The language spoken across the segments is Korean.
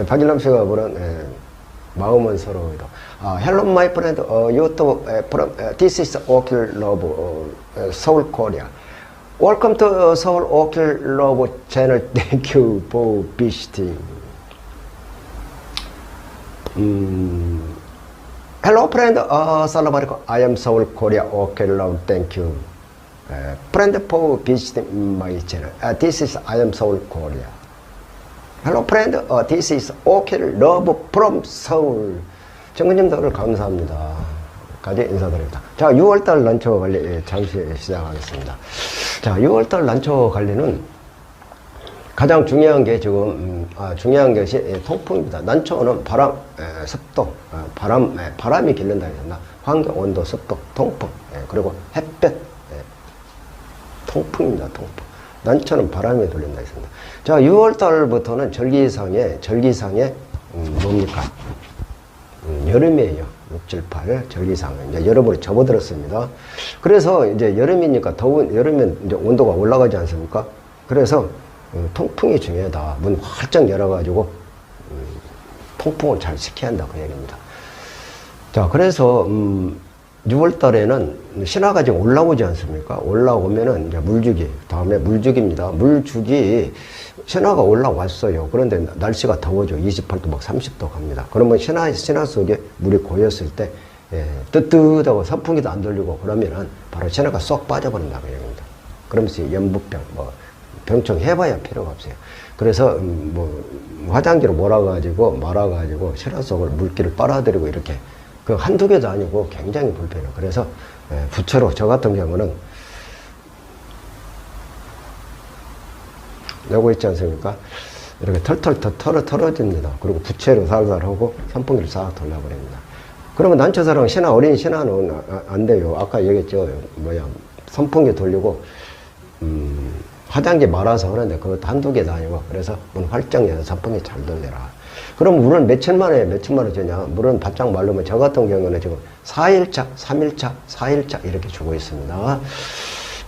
박일남 씨가 부른 마음은 서로이다. Hello my friend, YouTube from this is Okil Love, Seoul Korea. Welcome to Seoul Okil Love channel. Thank you for visiting. Hello friend, Salam alaikum. I am Seoul Korea Okil Love. Thank you. Friend for visiting my channel. This is I am Seoul Korea. Hello friend, this is Okil Love from Seoul. 청근님들 감사합니다. 까지 인사드립니다. 자, 6월달 난초 관리 잠시 시작하겠습니다. 자, 6월달 난초 관리는 가장 중요한 게 지금 중요한 것이 통풍입니다. 난초는 바람, 습도, 바람이 길른다 했나? 환경, 온도, 습도, 통풍, 그리고 햇볕, 통풍입니다. 통풍. 난초는 바람이 돌린다 했습니다. 자, 6월달부터는 절기상에 뭡니까? 여름이에요. 6, 7, 8 절기상. 이제 여름으로 접어들었습니다. 그래서 이제 여름이니까 여름엔 이제 온도가 올라가지 않습니까? 그래서 통풍이 중요하다. 문 활짝 열어가지고 통풍을 잘 시켜야 한다. 그 얘기입니다. 자, 그래서 6월 달에는 신화가 지금 올라오지 않습니까? 올라오면은 이제 물주기, 다음에 물주기입니다. 물주기, 신화가 올라왔어요. 그런데 날씨가 더워져. 28도 막 30도 갑니다. 그러면 신화 속에 물이 고였을 때, 뜨뜻하고 선풍기도 안 돌리고 그러면은 바로 신화가 쏙 빠져버린다. 그 얘기입니다. 그러면서 연부병, 병충 해봐야 필요가 없어요. 그래서, 화장지로 말아가지고 신화 속을 물기를 빨아들이고 이렇게 그 한두 개도 아니고 굉장히 불편해요. 그래서 부채로 저 같은 경우는 요거 있지 않습니까? 이렇게 털털 털어집니다. 그리고 부채로 살살 하고 선풍기를 싹 돌려버립니다. 그러면 난초사랑 어린 신화는 안 돼요. 아까 얘기했죠. 선풍기 돌리고 화장지 말아서 하는데 그것도 한두 개도 아니고 그래서 문 활짝 열어서 선풍기 잘 돌려라. 그럼 물은 며칠 만에 주냐? 물은 바짝 마르면 저 같은 경우는 지금 4일차, 3일차, 4일차 이렇게 주고 있습니다.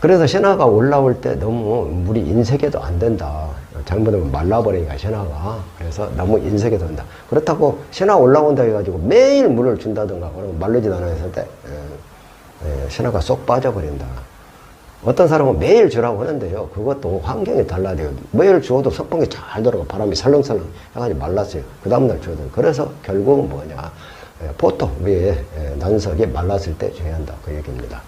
그래서 신화가 올라올 때 너무 물이 인색해도 안 된다. 잘못하면 말라버리니까 신화가. 그래서 너무 인색해도 한다. 그렇다고 신화 올라온다 해가지고 매일 물을 준다든가 그러면 마르지도 않았을 때 신화가 쏙 빠져버린다. 어떤 사람은 매일 주라고 하는데요. 그것도 환경이 달라져요. 매일 주어도 선풍기 잘 돌아가 바람이 설렁설렁 해가지고 말랐어요. 그 다음날 주어도. 그래서 결국은 뭐냐. 보통 위에 난석이 말랐을 때 줘야 한다. 그 얘기입니다.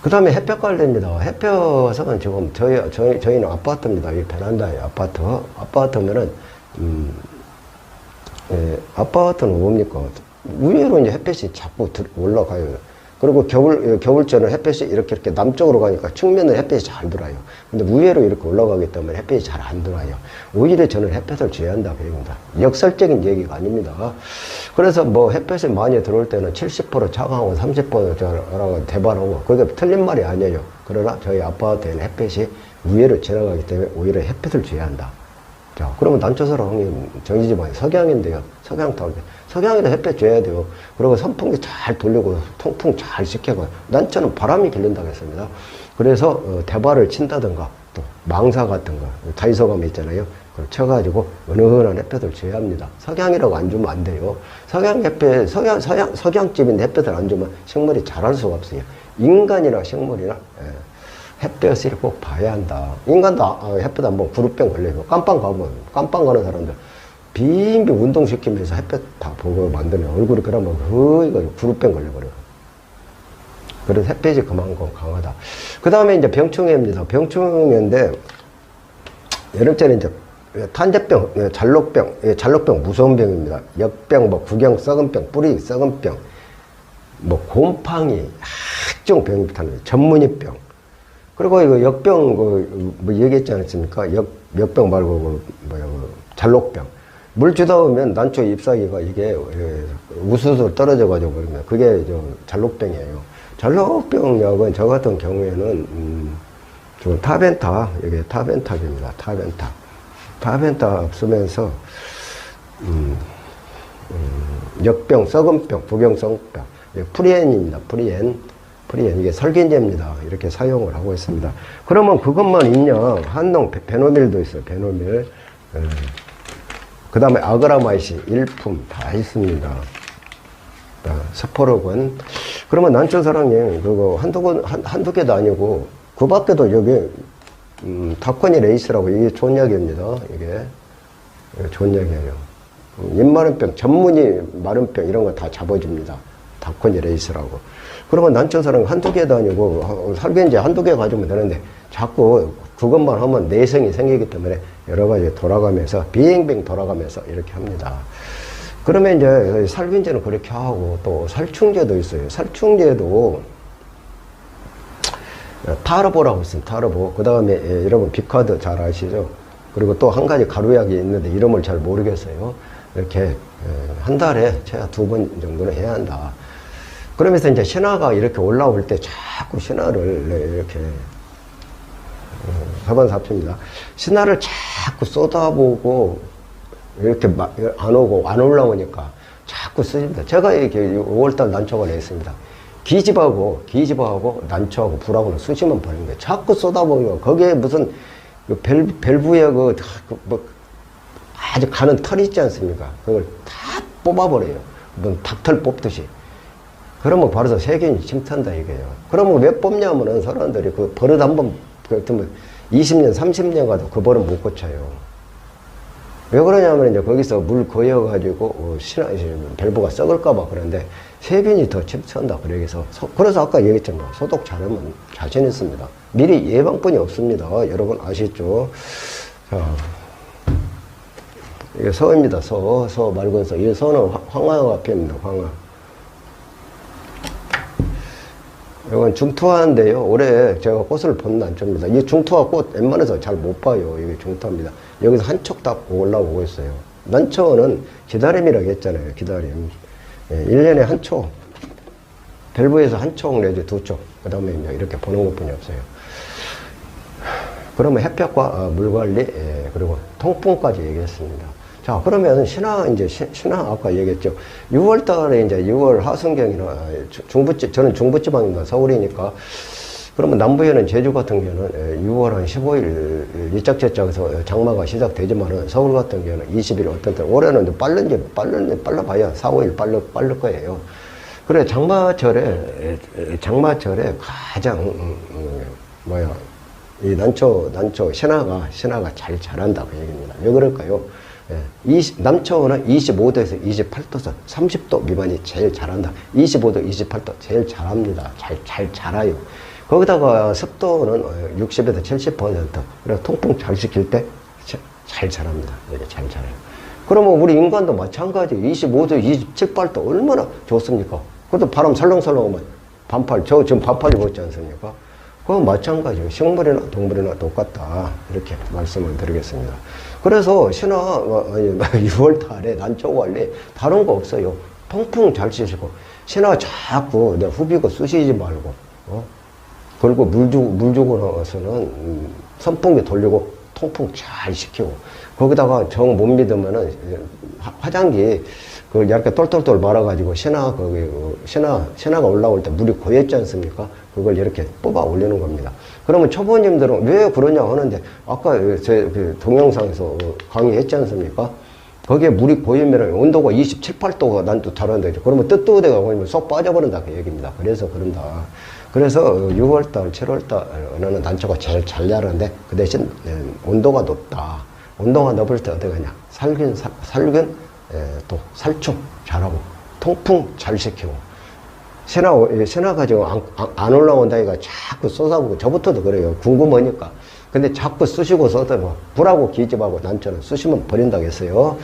그 다음에 햇볕 관리입니다. 햇볕은 지금 저희는 아파트입니다. 이 베란다에 아파트. 아파트면은, 아파트는 뭡니까? 위로 이제 햇볕이 자꾸 올라가요. 그리고 겨울철은 햇볕이 이렇게 남쪽으로 가니까 측면은 햇볕이 잘 들어와요. 근데 위로 이렇게 올라가기 때문에 햇볕이 잘 안 들어와요. 오히려 저는 햇볕을 줘야 한다. 그 얘기입니다. 역설적인 얘기가 아닙니다. 그래서 햇볕이 많이 들어올 때는 70% 차가우고 30% 대바라고 그게 틀린 말이 아니에요. 그러나 저희 아파트에는 햇볕이 위로 지나가기 때문에 오히려 햇볕을 줘야 한다. 자, 그러면 난초사랑 저희 집안이 석양인데요. 석양에도 햇볕 줘야 돼요. 그리고 선풍기 잘 돌리고 통풍 잘 시켜고 난초는 바람이 길른다고 했습니다. 그래서 대바를 친다든가 또 망사 같은 거 다이소감 있잖아요. 그걸 쳐가지고 은은한 햇볕을 줘야 합니다. 석양이라고 안 주면 안 돼요. 석양집인데 햇볕을 안 주면 식물이 자랄 수가 없어요. 인간이나 식물이나 햇볕을 꼭 봐야 한다. 인간도 햇볕 한번 구루병 걸려요. 깜빵 가는 사람들 빙빙 운동시키면서 햇볕 다 보고 만드는 얼굴이 그러면 이거 구루병 걸려버려요. 그래서 햇볕이 그만큼 강하다. 그 다음에 이제 병충해입니다. 병충해인데 여름철에 이제 탄저병, 잘록병 무서운 병입니다. 역병, 구경 썩은 병, 뿌리 썩은 병, 곰팡이, 각종 병입니다. 전문의병. 그리고 이거 역병, 얘기했지 않습니까? 역병 말고, 잘록병. 물 주다 보면 난초 잎사귀가 이게 우수수 떨어져가지고 그러면 그게 잘록병이에요. 잘록병 약은 저 같은 경우에는, 지금 타벤타, 이게 타벤타입니다. 타벤타 쓰면서, 역병, 썩은 병, 부병성병. 프리엔입니다. 프리엔 이게 살균제입니다. 이렇게 사용을 하고 있습니다. 그러면 그것만 있냐? 한농 베노밀도 있어요. 베노밀. 그 다음에 아그라마이신, 일품 다 있습니다. 스포르건. 그러면 난초사랑님, 그거 한두 개도 아니고, 그 밖에도 여기, 다코니 레이스라고, 이게 좋은 약입니다. 이게 좋은 약이에요. 입마른병, 전문의 마른병, 이런 거 다 잡아줍니다. 다코니 레이스라고. 그러면 난초사랑 한두 개도 아니고, 살균제 한두 개 가지면 되는데, 자꾸 그것만 하면 내성이 생기기 때문에 여러 가지 돌아가면서, 빙빙 돌아가면서 이렇게 합니다. 그러면 이제 살균제는 그렇게 하고, 또 살충제도 있어요. 살충제도 타르보라고 있습니다. 타르보. 그 다음에 여러분 비카드 잘 아시죠? 그리고 또 한 가지 가루약이 있는데 이름을 잘 모르겠어요. 이렇게 한 달에 최하 2번 정도는 해야 한다. 그러면서 이제 신화가 이렇게 올라올 때 자꾸 신화를 이렇게 사반사피입니다. 신화를 자꾸 쏟아보고 이렇게 안 오고 안 올라오니까 자꾸 쓰입니다. 제가 이렇게 5월달 난초가 냈습니다. 기집하고 난초하고 불하고는 수시만 버린 거예요. 자꾸 쏟아보면 거기에 무슨 밸브에 뭐 아주 가는 털이 있지 않습니까? 그걸 다 뽑아버려요. 뭐 닭털 뽑듯이. 그러면 바로 세균이 침투한다 이거예요. 그러면 왜 뽑냐면은 사람들이 그 버릇 한번 같으면 20년, 30년 가도 그 버릇 못 고쳐요. 왜 그러냐면 이제 거기서 물 고여가지고 밸브가 썩을까봐 그런데 세균이 더 침투한다. 그래서 아까 얘기했잖아요. 소독 잘하면 자신 있습니다. 미리 예방뿐이 없습니다. 여러분 아시죠? 자, 이게 서입니다. 서 맑은 서. 이 서는 황화가 피입니다. 황화. 이건 중투화인데요. 올해 제가 꽃을 본 난초입니다. 이 중투화 꽃 웬만해서 잘 못 봐요. 이게 중투화입니다. 여기서 한 촉 딱 올라오고 있어요. 난초는 기다림이라고 했잖아요. 기다림. 1년에 한 촉. 밸브에서 한 촉 내지 2촉. 그 다음에 이렇게 보는 것 뿐이 없어요. 그러면 햇볕과 물 관리, 그리고 통풍까지 얘기했습니다. 자, 그러면 신화 아까 얘기했죠. 6월 달에 이제 6월 하순경이나 저는 중부지방입니다. 서울이니까. 그러면 남부에는 제주 같은 경우는 6월 한 15일 이짝저짝에서 장마가 시작되지만은 서울 같은 경우는 20일 어떤 때 올해는 빨라봐야 4, 5일 빠를 거예요. 그래, 장마철에 가장, 이 난초, 신화가 잘 자란다. 그 얘기입니다. 왜 그럴까요? 남초는 25도에서 28도, 30도 미만이 제일 잘한다. 25도, 28도 제일 잘합니다. 잘 자라요. 거기다가 습도는 60에서 70%. 그래서 통풍 잘 시킬 때 잘 자랍니다. 이렇게 잘 자라요. 그러면 우리 인간도 마찬가지. 25도, 27, 8도 얼마나 좋습니까? 그것도 바람 설렁설렁하면 반팔, 저 지금 반팔 입었지 않습니까? 그건 마찬가지예요. 식물이나 동물이나 똑같다. 이렇게 말씀을 드리겠습니다. 그래서 신화 6월 달에 난초 관리 다른 거 없어요. 통풍 잘 치시고 신화 자꾸 내 후비고 쑤시지 말고 그리고 물 주고 나서는 선풍기 돌리고 통풍 잘 시키고 거기다가 정 못 믿으면은 화장기 그걸 얇게 똘똘똘 말아가지고 신화가 올라올 때 물이 고였지 않습니까? 그걸 이렇게 뽑아 올리는 겁니다. 그러면 초보님들은 왜 그러냐 하는데 아까 제 동영상에서 강의했지 않습니까? 거기에 물이 고이면 온도가 27, 8도가 난또 다른데 그러면 뜨뜻해가 고이면 쏙 빠져버린다 그 얘기입니다. 그래서 그런다. 그래서 6월달, 7월달에는 난초가 제일 잘 자라는데 그 대신 온도가 높다. 온도가 높을 때 어떻게 하냐? 살균, 또 살충 잘하고 통풍 잘 시키고 신화가 지금 안 올라온다니까 자꾸 쏟아보고 저부터도 그래요. 궁금하니까. 근데 자꾸 쑤시고 쏟아보고 불하고 기집하고 난초는 쑤시면 버린다고 했어요.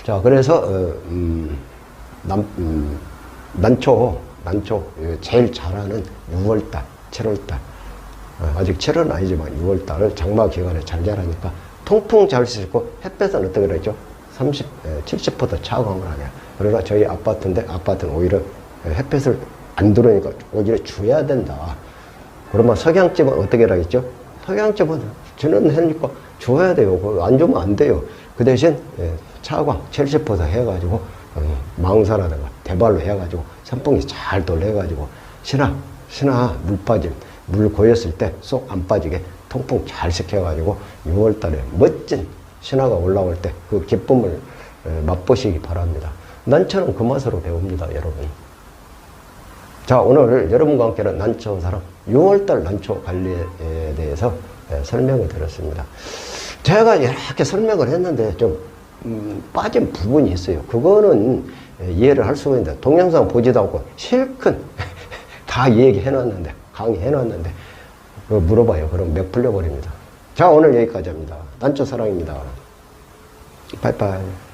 자, 그래서 난초 제일 잘하는 6월달, 7월달 아직 7월은 아니지만 6월달을 장마 기간에 잘 자라니까 통풍 잘 시키고 햇볕은 어떻게 그랬죠? 70% 차가운 걸 하냐. 그러나 저희 아파트인데 아파트는 오히려 햇볕을 안 들어오니까 오히려 줘야 된다. 그러면 석양집은 어떻게 하겠죠? 석양집은 저는 하니까 줘야 돼요. 안 주면 안 돼요. 그 대신 차광 70% 해가지고 망사라든가 대발로 해가지고 선풍기 잘 돌려가지고 신화 물 빠짐 물 고였을 때 쏙 안 빠지게 통풍 잘 시켜가지고 6월달에 멋진 신화가 올라올 때 그 기쁨을 맛보시기 바랍니다. 난초는 그 맛으로 배웁니다, 여러분. 자, 오늘 여러분과 함께는 난초 사랑 6월달 난초 관리에 대해서 설명을 드렸습니다. 제가 이렇게 설명을 했는데 좀 빠진 부분이 있어요. 그거는 이해를 할 수가 있는데 동영상 보지도 않고 실컷 다 얘기해놨는데, 강의해놨는데 물어봐요. 그럼 맥 풀려버립니다. 자, 오늘 여기까지 합니다. 난초 사랑입니다. 빠이빠이.